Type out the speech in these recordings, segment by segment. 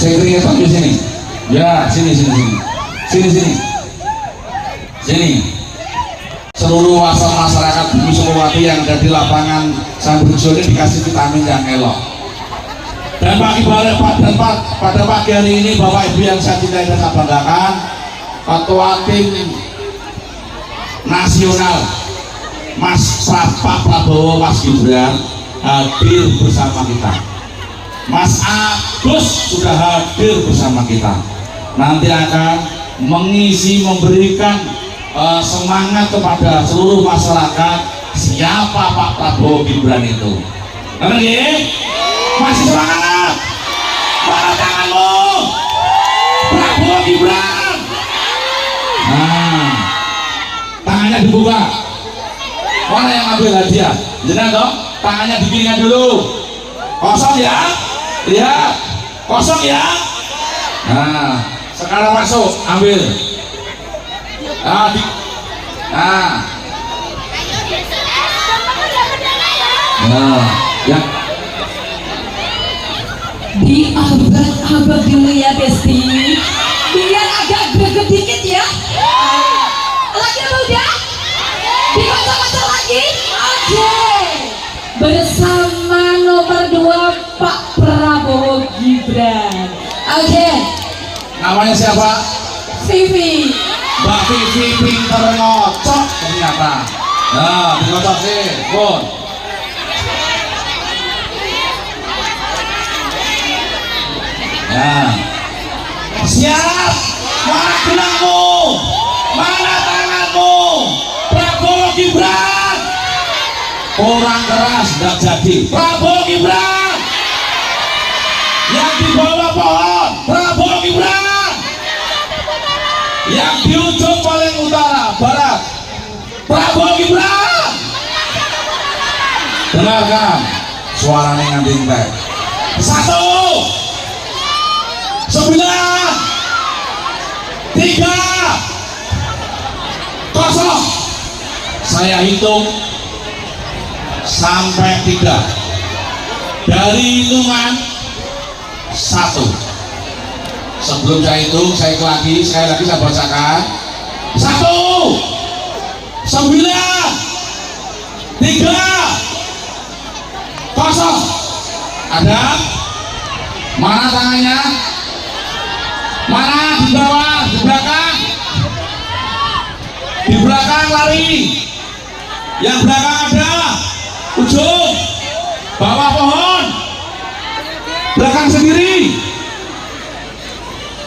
Saya keringetan di sini. Ya, sini. Seluruh masyarakat Bumi Sukowati yang ada di lapangan Samburjo ini dikasih vitamin yang elok. Dan pada pagi hari ini Bapak Ibu yang saya cintai dan saya banggakan, Ketua Tim Nasional Mas Pak Prabowo Mas Gibran hadir bersama kita. Mas Agus sudah hadir bersama kita. Nanti akan memberikan semangat kepada seluruh masyarakat siapa Pak Prabowo Gibran itu. Ngerti? Masih semangat? Mana tanganmu? Prabowo Gibran. Nah, tangannya dibuka. Mana yang ambil hadiah? Jangan dong, tangannya dikiringkan dulu. Kosong ya? Lihat, kosong ya? Nah, sekarang masuk, ambil. Nah, ya. Diabad-abad dulu ya Besti, biar agak greget dikit ya. Lagi apa udah? Dikocok-kocok lagi? Oke. Bersama nomor 2 Pak Prabowo Gibran. Oke. Namanya siapa? Vivi. Mbak Vivi pinter ngocok ternyata. Nah, dikocok sih, Pun. Ya. Siap. Mana gelangmu? Mana tanganmu? Prabowo Gibran. Orang keras tidak jadi. Prabowo Gibran. Yang di bawah pohon. Prabowo Gibran. Yang di ujung paling utara barat. Prabowo Gibran. Dengarkan suaranya nganti entek. 1, 9, 3, 0. Saya hitung sampai 3. Dari hitungan 1. Sebelum saya hitung, sekali lagi saya bacakan. 1, 9, 3, 0. Ada? Mana tangannya? Mana? Di bawah, di belakang. Di belakang lari. Yang belakang ada. Ujung. Bawah pohon. Belakang sendiri.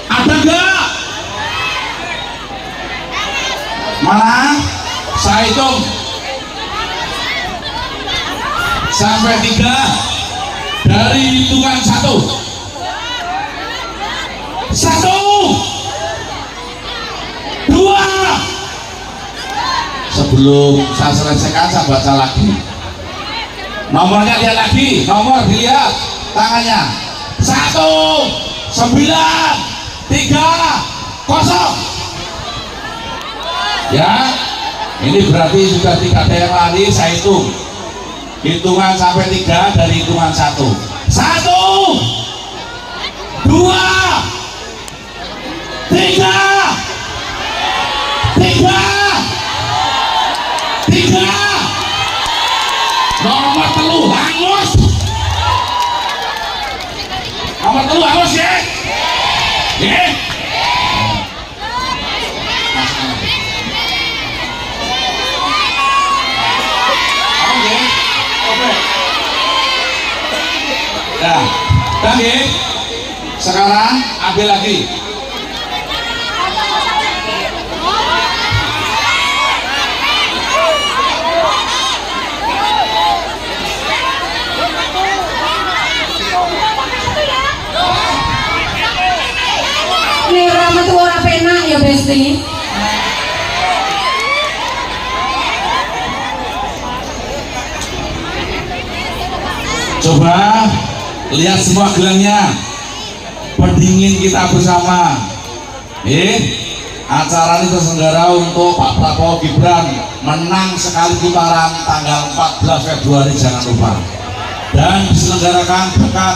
Ada enggak? Mana? Saya hitung sampai 3. Dari hitungan 1. 1, 2. Sebelum saya selesaikan saya baca lagi. Nomornya lihat lagi. Nomor dilihat tangannya. 1, 9, 3, 0. Ya, ini berarti sudah 3 ada yang lari. Saya hitung. Hitungan sampai 3 dari hitungan 1. 1, 2, 3, 3. Nomor 3 hangus. Nomor 3 hangus ya. Ya. Nah, lagi. Sekarang ambil lagi. Ini ramah tuh orang penak ya Besti. Coba lihat semua gelangnya. Pendingin kita bersama. Acara ini terselenggara untuk Pak Prabowo Gibran menang sekali putaran tanggal 14 Februari, jangan lupa. Dan diselenggarakan berkat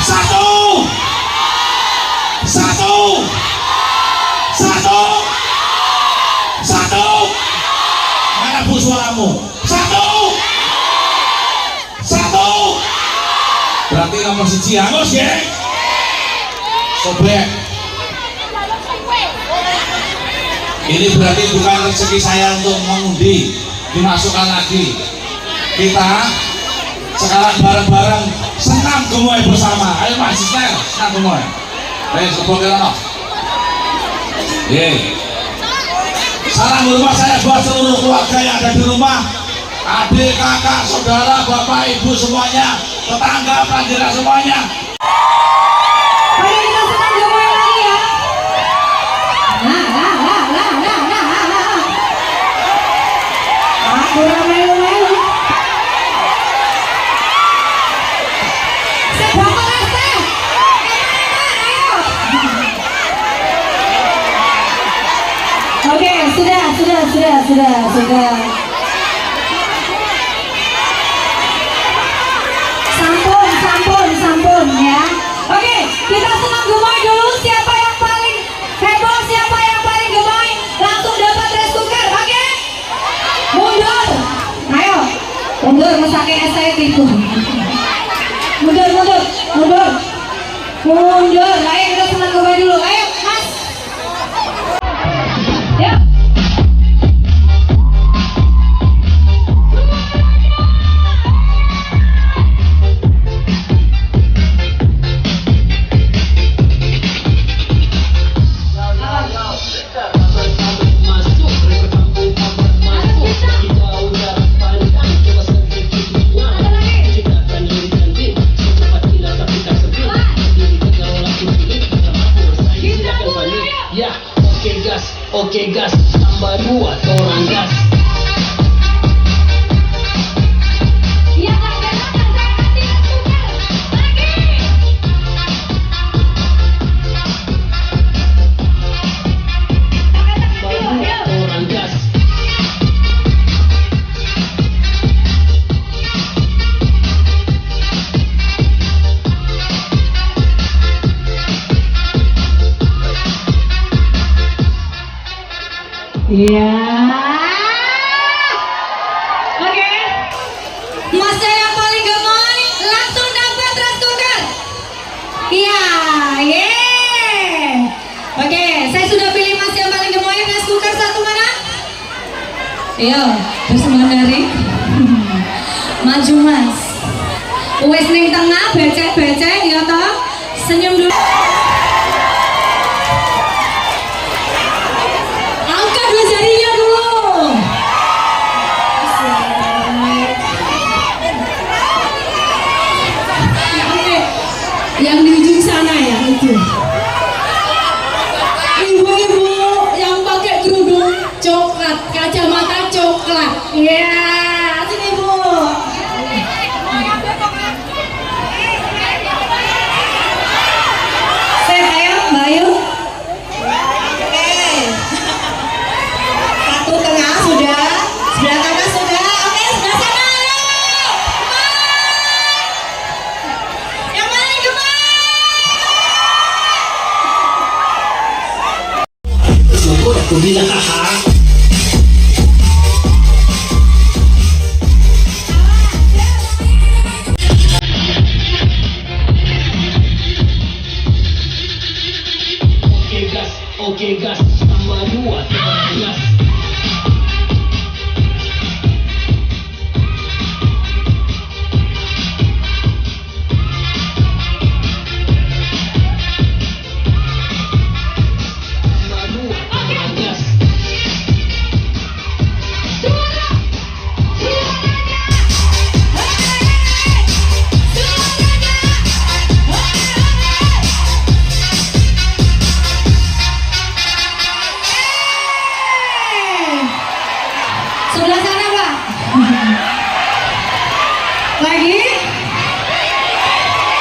Satu. Satu. Satu. Satu. Mana bu suaramu? Satu. Satu. Berarti nomor siji Angus ya. Sobek. Ini berarti bukan rezeki saya untuk mengundi, dimasukkan lagi. Kita sekarang bareng-bareng senam gemoy bersama. Ayo Mas Ismail, senam gemoy. Ayo sebut kira. Salam hormat saya buat seluruh keluarga yang ada di rumah, adik, kakak, saudara, bapak, ibu semuanya, tetangga, pelajar semuanya. Ayo kita senam gemoy lagi ya. Aku melu-melu. Sebapak rasa. Ayo. Oke, sudah. Sampun ya. Oke, kita senam gemoy dulu. Siapa yang paling heboh, siapa yang paling gemoy, langsung dapat rice cooker. Oke? Mundur. Ayo. Mundur, mesake saya itu. Mundur. Ayo kita senam gemoy dulu. Ayo, Mas. Yuk. Oke gas, tambah 2 orang gas. Iya, saya kasih cooker. Lagi. Tambah 2 orang gas. Iya. Oke. Mas yang paling gemoy langsung dapat rice cooker. Iya, Oke, saya sudah pilih Mas yang paling gemoy. Rice cooker satu mana? Iya, bersama dari maju Mas. Wes ning tengah, becek ya toh. Senyum dulu. Angkat dua jarinya dulu. Yang di ujung sana ya itu. kacamata coklat. Iya, sini Bu. Saya ayo Mbak Ayu. Oke. Satu tengah sudah, sebelah kanan sudah. Oke, sebelah sana ayo. Yang paling gemar. Aku bilang haha. Oke gas, tambah 2, gas. Sebelah sana Pak. Lagi.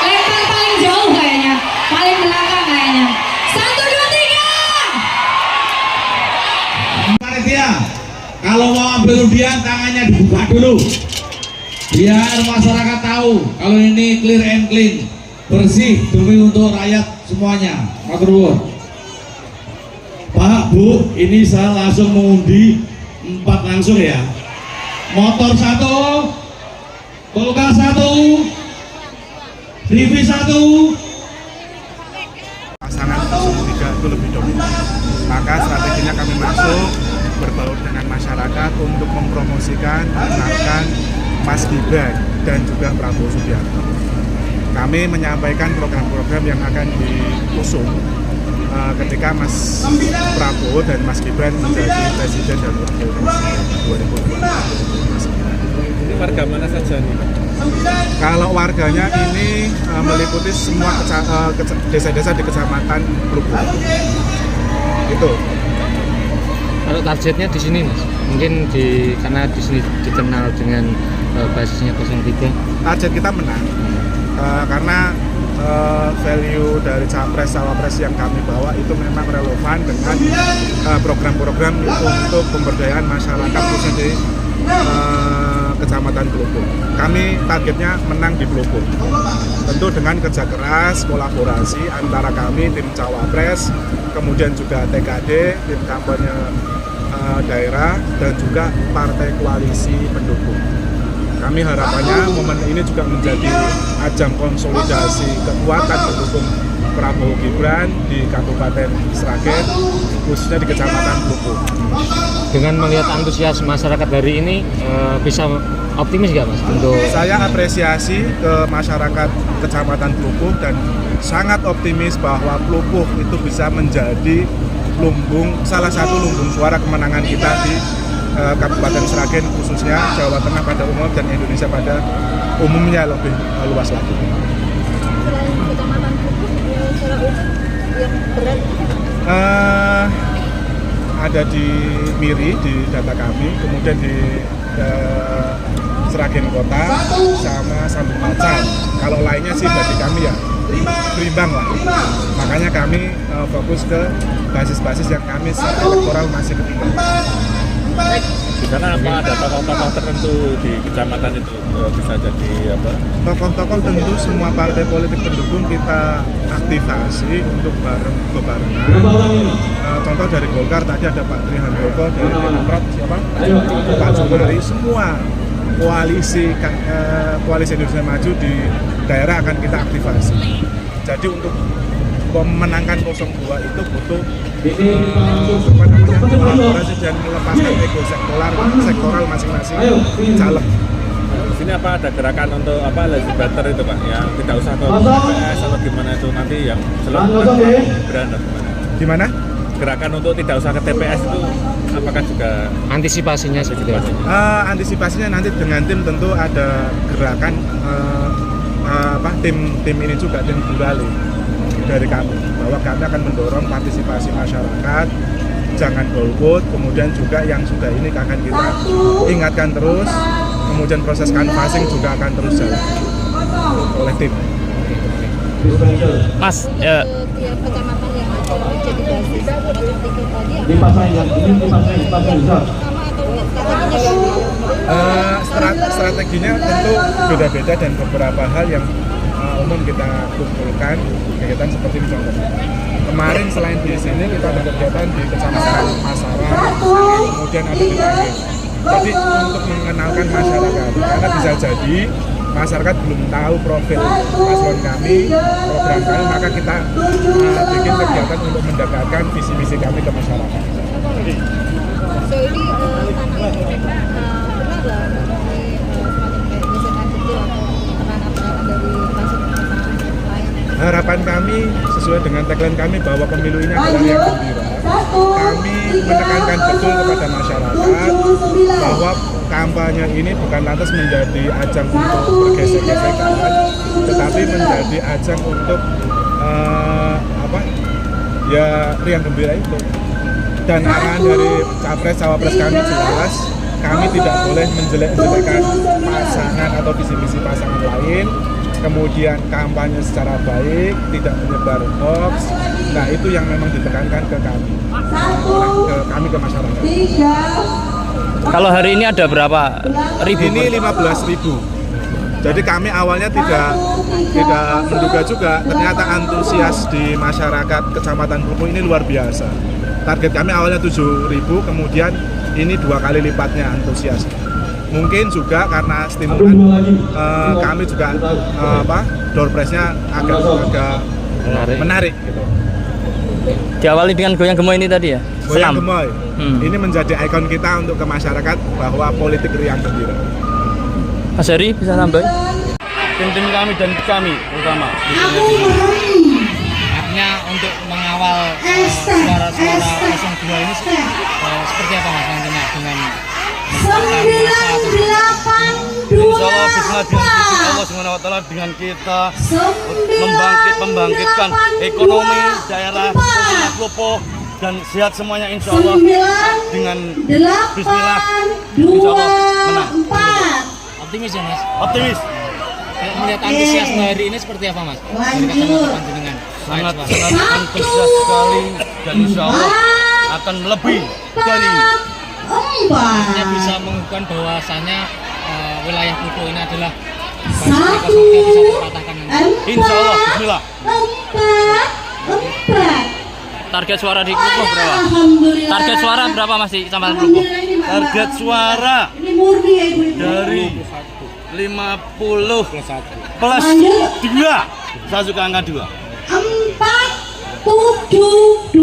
Lempar paling jauh kayaknya. Paling belakang kayaknya. 1, 2, 3. Panitia, kalau mau ambil undian tangannya dibuka dulu, biar masyarakat tahu kalau ini clear and clean, bersih demi untuk rakyat semuanya. Matur nuwun. Pak, Bu, ini saya langsung mengundi 4 langsung ya. Motor 1, kulkas 1, TV 1. Pasangan 03 itu lebih dominan. Maka strateginya kami masuk berbaur dengan masyarakat untuk mempromosikan, mengenalkan Mas Gibran dan juga Prabowo Subianto. Kami menyampaikan program-program yang akan diusung ketika Mas Prabowo dan Mas Gibran menjadi presiden dan wakil presiden 2024. Ini warga mana saja nih? Kalau warganya ini meliputi semua desa-desa di kecamatan Lubuk. Itu. Kalau targetnya di sini Mas, mungkin karena di sini dikenal dengan basisnya 03. Target kita menang karena value dari capres cawapres yang kami bawa itu memang relevan dengan program-program untuk pemberdayaan masyarakat khususnya di Kecamatan Bloko. Kami targetnya menang di Bloko. Tentu dengan kerja keras, kolaborasi antara kami tim cawapres, kemudian juga TKD, tim kampanye daerah, dan juga partai koalisi pendukung. Kami harapannya momen ini juga menjadi ajang konsolidasi kekuatan pendukung Prabowo Gibran di Kabupaten Sragen, khususnya di Kecamatan Bloko. Dengan melihat antusias masyarakat hari ini, bisa optimis nggak Mas? Untuk Saya apresiasi ke masyarakat Kecamatan Bloko dan sangat optimis bahwa Bloko itu bisa menjadi salah satu lumbung suara kemenangan kita di Kabupaten Sragen, khususnya Jawa Tengah pada umum dan Indonesia pada umumnya lebih luas lagi. Ada di Miri di data kami, kemudian di Sragen Kota sama Sambung Macan. Kalau lainnya sih bagi kami ya berimbang lah. Makanya kami fokus ke basis-basis yang kami secara elektoral masih ketimbang. Di sana apa ada tokoh-tokoh tertentu di kecamatan itu bisa jadi apa? Tokoh-tokoh tentu semua partai politik pendukung kita aktifasi untuk bebarengan. Contoh dari Golkar tadi ada Pak Tri Handoko, dari Demokrat siapa? Pak Jumari. Semua koalisi Indonesia Maju di daerah akan kita aktifasi. Jadi untuk memenangkan 02 itu butuh kolaborasi dan melepaskan ego sektoral masing-masing caleg. Di sini apa ada gerakan untuk apa lazy voter itu Pak, yang tidak usah ke TPS atau gimana itu nanti yang selalu Gibran atau gimana? Gimana? Gerakan untuk tidak usah ke TPS itu apakah juga antisipasinya seperti apa? Antisipasinya nanti dengan tim tentu ada gerakan tim ini juga, tim Gurale dari kami, bahwa kami akan mendorong partisipasi masyarakat jangan golput, kemudian juga yang sudah ini akan kita ingatkan terus, kemudian proses canvassing juga akan terus jalan oleh tim. Mas, tiap kecamatan yang ada jadi basis tadi strateginya tentu beda-beda dan beberapa hal yang umum kita kumpulkan kegiatan seperti ini contohnya. Kemarin selain di sini kita ada kegiatan di Kecamatan Masalah, kemudian ada di Tangil. Jadi untuk mengenalkan masyarakat, karena bisa jadi masyarakat belum tahu profil paslon kami, program kami, maka kita bikin kegiatan untuk mendekatkan visi misi kami ke masyarakat. Jadi, so ini tanah ini pernah nggak mengalami semacam kayak gesekan kecil atau tekanan dari paslon lain? harapan kami sesuai dengan tagline kami bahwa pemilu ini adalah yang gembira. Kami menekankan betul kepada masyarakat bahwa kampanye ini bukan lantas menjadi ajang untuk bergesek-gesekan, tetapi menjadi ajang untuk riang gembira itu. Dan arahan dari capres cawapres kami jelas, kami tidak boleh menjelek-jelekan pasangan atau visi-misi pasangan lain, kemudian kampanye secara baik, tidak menyebar hoax. Nah itu yang memang ditekankan ke kami, ke masyarakat. kalau hari ini ada berapa ribu? Ini 15.000. Jadi kami awalnya tidak menduga juga, ternyata antusias di masyarakat Kecamatan Klupu ini luar biasa. Target kami awalnya 7.000, kemudian ini 2 kali lipatnya antusias. Mungkin juga karena stimulan kami juga door prize-nya agak menarik gitu. Diawali dengan goyang gemoy ini tadi ya? Goyang Senam. gemoy. Ini menjadi ikon kita untuk ke masyarakat bahwa politik riang gembira. Mas Heri bisa nambah? Tim kami dan kami terutama. Artinya untuk mengawal suara-suara 02 ini seperti apa Mas nantinya dengan Insya Allah bismillah dengan izin Allah Subhanahu wa Ta'ala dengan kita membangkitkan ekonomi daerah Kecamatan Klupu dan sehat semuanya insya Allah dengan bismillah insya Allah menang. optimis ya Mas? Optimis. Kalau melihat antusiasme hari ini seperti apa Mas? Dari kacamata panjenengan. Sangat antusias sekali dan insya Allah akan lebih dari ini. Artinya bisa mengukuhkan bahwasannya wilayah Klupu ini adalah basis 03 bisa terpatahkan. Insya Allah bismillah. Target suara di Klupu berapa? Target suara berapa Mas di Kecamatan Klupu? Target suara dari 50 plus 2. Saya suka angka 2. 4, 7,